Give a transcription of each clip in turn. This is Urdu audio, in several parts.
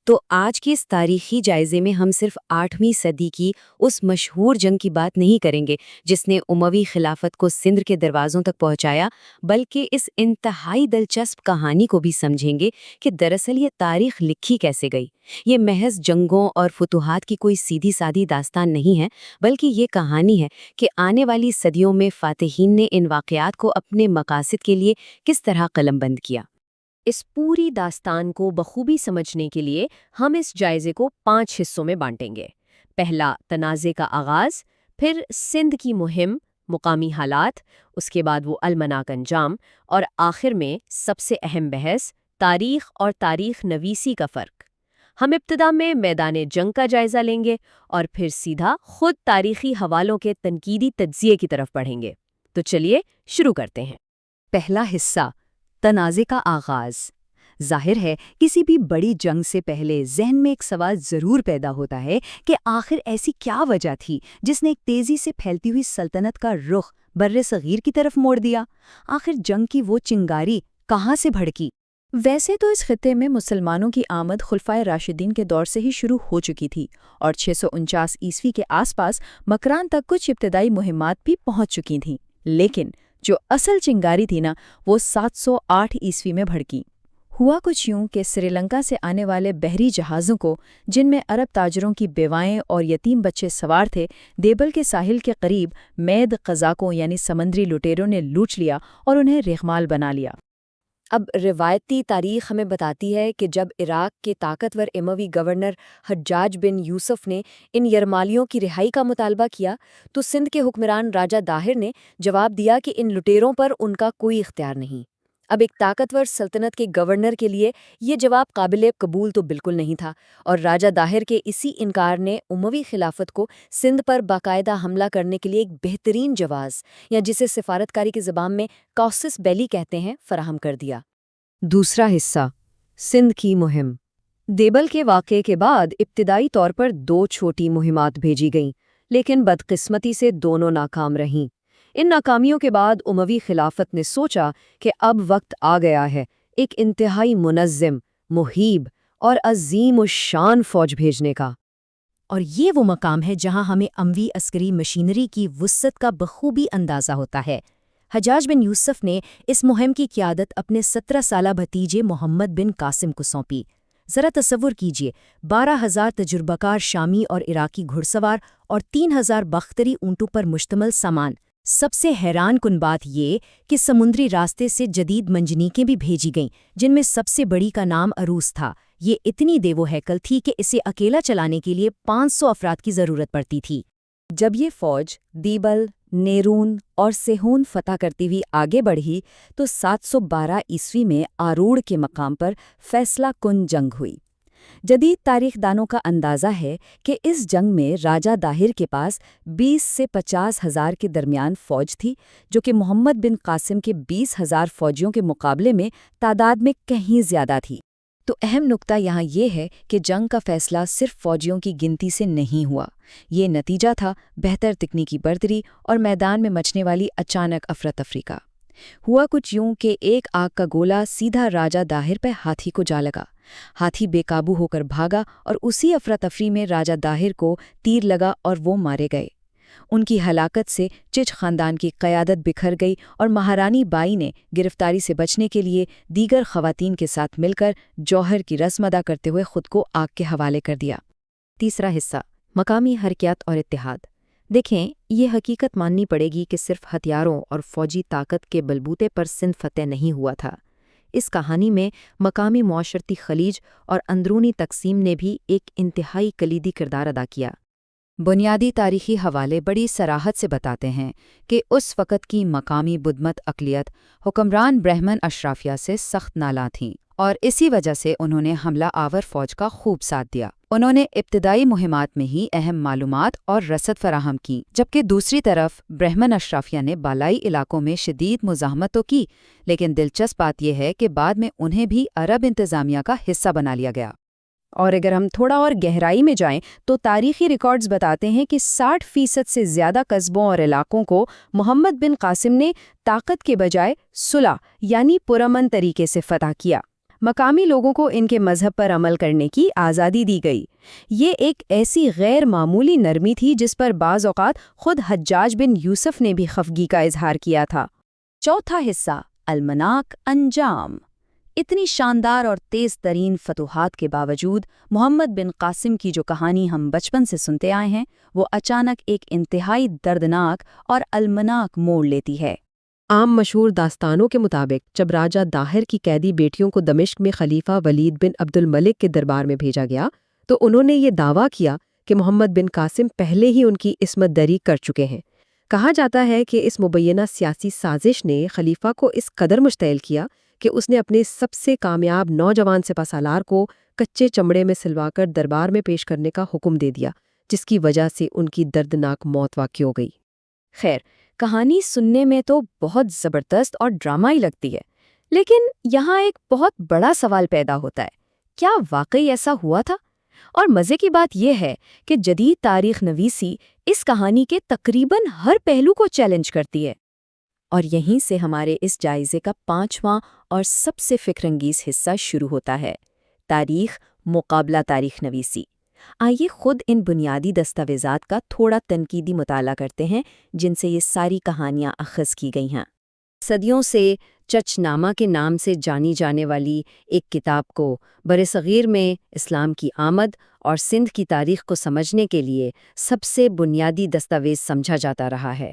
تو آج کے اس تاریخی جائزے میں ہم صرف 8ویں صدی کی اس مشہور جنگ کی بات نہیں کریں گے جس نے اموی خلافت کو سندھ کے دروازوں تک پہنچایا، بلکہ اس انتہائی دلچسپ کہانی کو بھی سمجھیں گے کہ دراصل یہ تاریخ لکھی کیسے گئی۔ یہ محض جنگوں اور فتوحات کی کوئی سیدھی سادی داستان نہیں ہے، بلکہ یہ کہانی ہے کہ آنے والی صدیوں میں فاتحین نے ان واقعات کو اپنے مقاصد کے لیے کس طرح قلم بند کیا۔ اس پوری داستان کو بخوبی سمجھنے کے لیے ہم اس جائزے کو 5 حصوں میں بانٹیں گے۔ پہلا، تنازع کا آغاز، پھر سندھ کی مہم، مقامی حالات، اس کے بعد وہ المناک انجام، اور آخر میں سب سے اہم بحث، تاریخ اور تاریخ نویسی کا فرق۔ ہم ابتدا میں میدان جنگ کا جائزہ لیں گے اور پھر سیدھا خود تاریخی حوالوں کے تنقیدی تجزیے کی طرف بڑھیں گے۔ تو چلیے شروع کرتے ہیں۔ پہلا حصہ، تنازع کا آغاز۔ ظاہر ہے کسی بھی بڑی جنگ سے پہلے ذہن میں ایک سوال ضرور پیدا ہوتا ہے کہ آخر ایسی کیا وجہ تھی جس نے ایک تیزی سے پھیلتی ہوئی سلطنت کا رخ بر صغیر کی طرف موڑ دیا؟ آخر جنگ کی وہ چنگاری کہاں سے بھڑکی؟ ویسے تو اس خطے میں مسلمانوں کی آمد خلفائے راشدین کے دور سے ہی شروع ہو چکی تھی اور 649 عیسوی کے آس پاس مکران تک کچھ ابتدائی مہمات بھی پہنچ چکی تھیں، لیکن جو اصل چنگاری تھی وہ 708 عیسوی میں بھڑکی۔ ہوا کچھ یوں کہ سری لنکا سے آنے والے بحری جہازوں کو، جن میں عرب تاجروں کی بیوائیں اور یتیم بچے سوار تھے، دیبل کے ساحل کے قریب مید قزاقوں یعنی سمندری لٹیروں نے لوٹ لیا اور انہیں ریغمال بنا لیا۔ اب روایتی تاریخ ہمیں بتاتی ہے کہ جب عراق کے طاقتور اموی گورنر حجاج بن یوسف نے ان یرمالیوں کی رہائی کا مطالبہ کیا تو سندھ کے حکمران راجہ داہر نے جواب دیا کہ ان لٹیروں پر ان کا کوئی اختیار نہیں۔ اب ایک طاقتور سلطنت کے گورنر کے لیے یہ جواب قابل قبول تو بالکل نہیں تھا، اور راجہ داہر کے اسی انکار نے اموی خلافت کو سندھ پر باقاعدہ حملہ کرنے کے لیے ایک بہترین جواز، یا جسے سفارتکاری کی زبان میں کاسس بیلی کہتے ہیں، فراہم کر دیا۔ دوسرا حصہ، سندھ کی مہم۔ دیبل کے واقعے کے بعد ابتدائی طور پر 2 چھوٹی مہمات بھیجی گئیں، لیکن بدقسمتی سے دونوں ناکام رہیں۔ ان ناکامیوں کے بعد اموی خلافت نے سوچا کہ اب وقت آ گیا ہے ایک انتہائی منظم، مہیب اور عظیم الشان فوج بھیجنے کا۔ اور یہ وہ مقام ہے جہاں ہمیں اموی عسکری مشینری کی وسعت کا بخوبی اندازہ ہوتا ہے۔ حجاج بن یوسف نے اس مہم کی قیادت اپنے 17 سالہ بھتیجے محمد بن قاسم کو سونپی۔ ذرا تصور کیجئے، 12,000 تجربہ کار شامی اور عراقی گھڑ سوار اور 3,000 باختری اونٹوں پر مشتمل سامان۔ سب سے حیران کن بات یہ کہ سمندری راستے سے جدید منجنیقیں بھی بھیجی گئیں، جن میں سب سے بڑی کا نام عروس تھا۔ یہ اتنی دیو ہیکل تھی کہ اسے اکیلا چلانے کے لیے 500 افراد کی ضرورت پڑتی تھی۔ جب یہ فوج دیبل، نیرون اور سیہون فتح کرتی ہوئی آگے بڑھی تو 712 عیسوی میں آروڑ کے مقام پر فیصلہ کن جنگ ہوئی۔ جدید تاریخ دانوں کا اندازہ ہے کہ اس جنگ میں راجہ داہر کے پاس 20 سے 50,000 کے درمیان فوج تھی، جو کہ محمد بن قاسم کے 20,000 فوجیوں کے مقابلے میں تعداد میں کہیں زیادہ تھی۔ تو اہم نکتہ یہاں یہ ہے کہ جنگ کا فیصلہ صرف فوجیوں کی گنتی سے نہیں ہوا، یہ نتیجہ تھا بہتر تکنیکی برتری اور میدان میں مچنے والی اچانک افراتفری کا۔ ہوا کچھ یوں کہ ایک آگ کا گولہ سیدھا راجہ داہر پہ ہاتھی کو جا لگا۔ ہاتھی بے قابو ہو کر بھاگا اور اسی افراتفری میں راجہ داہر کو تیر لگا اور وہ مارے گئے۔ ان کی ہلاکت سے چچ خاندان کی قیادت بکھر گئی اور مہارانی بائی نے گرفتاری سے بچنے کے لیے دیگر خواتین کے ساتھ مل کر جوہر کی رسم ادا کرتے ہوئے خود کو آگ کے حوالے کر دیا۔ تیسرا حصہ، مقامی حرکیات اور اتحاد۔ دیکھیں، یہ حقیقت ماننی پڑے گی کہ صرف ہتھیاروں اور فوجی طاقت کے بلبوتے پر سندھ فتح نہیں ہوا تھا۔ اس کہانی میں مقامی معاشرتی خلیج اور اندرونی تقسیم نے بھی ایک انتہائی کلیدی کردار ادا کیا۔ بنیادی تاریخی حوالے بڑی صراحت سے بتاتے ہیں کہ اس وقت کی مقامی بدھ مت اقلیت حکمران برہمن اشرافیہ سے سخت نالاں تھیں، اور اسی وجہ سے انہوں نے حملہ آور فوج کا خوب ساتھ دیا۔ انہوں نے ابتدائی مہمات میں ہی اہم معلومات اور رسد فراہم کی، جبکہ دوسری طرف برہمن اشرافیہ نے بالائی علاقوں میں شدید مزاحمت تو کی، لیکن دلچسپ بات یہ ہے کہ بعد میں انہیں بھی عرب انتظامیہ کا حصہ بنا لیا گیا۔ اور اگر ہم تھوڑا اور گہرائی میں جائیں تو تاریخی ریکارڈز بتاتے ہیں کہ 60% سے زیادہ قصبوں اور علاقوں کو محمد بن قاسم نے طاقت کے بجائے صلح یعنی پرامن طریقے سے فتح کیا۔ مقامی لوگوں کو ان کے مذہب پر عمل کرنے کی آزادی دی گئی۔ یہ ایک ایسی غیر معمولی نرمی تھی جس پر بعض اوقات خود حجاج بن یوسف نے بھی خفگی کا اظہار کیا تھا۔ چوتھا حصہ، المناک انجام۔ اتنی شاندار اور تیز ترین فتوحات کے باوجود محمد بن قاسم کی جو کہانی ہم بچپن سے سنتے آئے ہیں وہ اچانک ایک انتہائی دردناک اور المناک موڑ لیتی ہے۔ عام مشہور داستانوں کے مطابق جب راجہ داہر کی قیدی بیٹیوں کو دمشق میں خلیفہ ولید بن عبد الملک کے دربار میں بھیجا گیا تو انہوں نے یہ دعویٰ کیا کہ محمد بن قاسم پہلے ہی ان کی عصمت دری کر چکے ہیں۔ کہا جاتا ہے کہ اس مبینہ سیاسی سازش نے خلیفہ کو اس قدر مشتعل کیا کہ اس نے اپنے سب سے کامیاب نوجوان سپہ سالار کو کچے چمڑے میں سلوا کر دربار میں پیش کرنے کا حکم دے دیا، جس کی وجہ سے ان کی دردناک موت واقع ہو گئی۔ خیر، کہانی سننے میں تو بہت زبردست اور ڈرامائی لگتی ہے، لیکن یہاں ایک بہت بڑا سوال پیدا ہوتا ہے، کیا واقعی ایسا ہوا تھا؟ اور مزے کی بات یہ ہے کہ جدید تاریخ نویسی اس کہانی کے تقریباً ہر پہلو کو چیلنج کرتی ہے۔ اور یہیں سے ہمارے اس جائزے کا 5واں اور سب سے فکر انگیز حصہ شروع ہوتا ہے، تاریخ مقابلہ تاریخ نویسی۔ آئیے خود ان بنیادی دستاویزات کا تھوڑا تنقیدی مطالعہ کرتے ہیں جن سے یہ ساری کہانیاں اخذ کی گئی ہیں۔ صدیوں سے چچ نامہ کے نام سے جانی جانے والی ایک کتاب کو برصغیر میں اسلام کی آمد اور سندھ کی تاریخ کو سمجھنے کے لیے سب سے بنیادی دستاویز سمجھا جاتا رہا ہے۔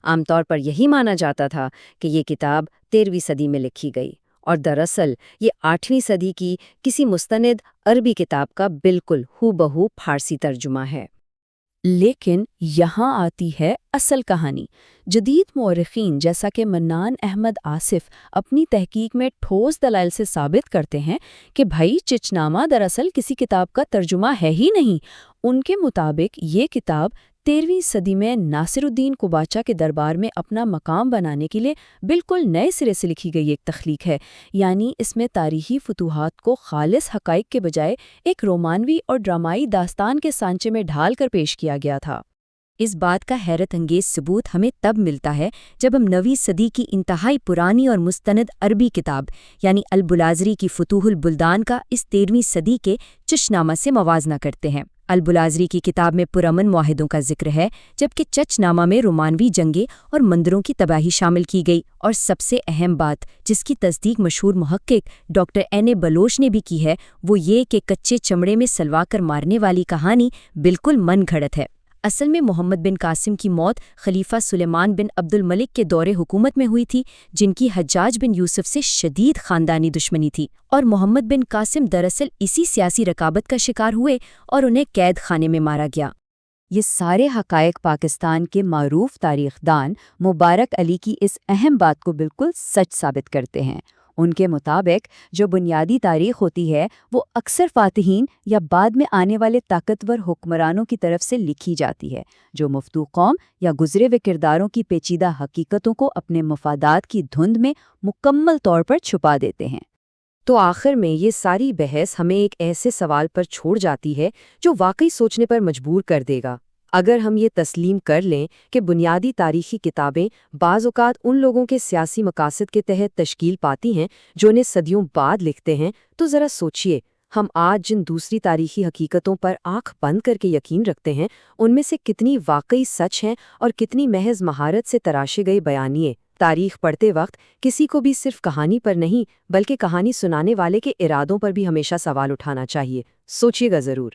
عام طور پر یہی مانا جاتا تھا کہ یہ کتاب 13ویں صدی میں لکھی گئی، اور دراصل یہ 8ویں صدی کی کسی مستند عربی کتاب کا بالکل ہو بہو فارسی ترجمہ ہے۔ لیکن یہاں آتی ہے اصل کہانی۔ جدید مورخین جیسا کہ منان احمد آصف اپنی تحقیق میں ٹھوس دلائل سے ثابت کرتے ہیں کہ بھائی چچنامہ دراصل کسی کتاب کا ترجمہ ہے ہی نہیں۔ ان کے مطابق یہ کتاب 13ویں صدی میں ناصر الدین قباچہ کے دربار میں اپنا مقام بنانے کے لیے بالکل نئے سرے سے لکھی گئی ایک تخلیق ہے، یعنی اس میں تاریخی فتوحات کو خالص حقائق کے بجائے ایک رومانوی اور ڈرامائی داستان کے سانچے میں ڈھال کر پیش کیا گیا تھا۔ اس بات کا حیرت انگیز ثبوت ہمیں تب ملتا ہے جب ہم 9ویں صدی کی انتہائی پرانی اور مستند عربی کتاب یعنی البلازری کی فتوح البلدان کا اس 13ویں صدی کے چچنامہ سے موازنہ کرتے ہیں۔ البلازری کی کتاب میں پرامن معاہدوں کا ذکر ہے، جبکہ چچنامہ میں رومانوی جنگیں اور مندروں کی تباہی شامل کی گئی، اور سب سے اہم بات جس کی تصدیق مشہور محقق ڈاکٹر این بلوچ نے بھی کی ہے وہ یہ کہ کچے چمڑے میں سلوا کر مارنے والی کہانی بالکل من گھڑت ہے۔ اصل میں محمد بن قاسم کی موت خلیفہ سلیمان بن عبد الملک کے دور حکومت میں ہوئی تھی، جن کی حجاج بن یوسف سے شدید خاندانی دشمنی تھی، اور محمد بن قاسم دراصل اسی سیاسی رکابت کا شکار ہوئے اور انہیں قید خانے میں مارا گیا۔ یہ سارے حقائق پاکستان کے معروف تاریخ دان مبارک علی کی اس اہم بات کو بالکل سچ ثابت کرتے ہیں۔ ان کے مطابق جو بنیادی تاریخ ہوتی ہے وہ اکثر فاتحین یا بعد میں آنے والے طاقتور حکمرانوں کی طرف سے لکھی جاتی ہے، جو مفتوح قوم یا گزرے ہوئے کرداروں کی پیچیدہ حقیقتوں کو اپنے مفادات کی دھند میں مکمل طور پر چھپا دیتے ہیں۔ تو آخر میں یہ ساری بحث ہمیں ایک ایسے سوال پر چھوڑ جاتی ہے جو واقعی سوچنے پر مجبور کر دے گا۔ اگر ہم یہ تسلیم کر لیں کہ بنیادی تاریخی کتابیں بعض اوقات ان لوگوں کے سیاسی مقاصد کے تحت تشکیل پاتی ہیں جو انہیں صدیوں بعد لکھتے ہیں، تو ذرا سوچئے ہم آج جن دوسری تاریخی حقیقتوں پر آنکھ بند کر کے یقین رکھتے ہیں ان میں سے کتنی واقعی سچ ہیں اور کتنی محض مہارت سے تراشے گئے بیانیے۔ تاریخ پڑھتے وقت کسی کو بھی صرف کہانی پر نہیں بلکہ کہانی سنانے والے کے ارادوں پر بھی ہمیشہ سوال اٹھانا چاہیے۔ سوچئے گا ضرور۔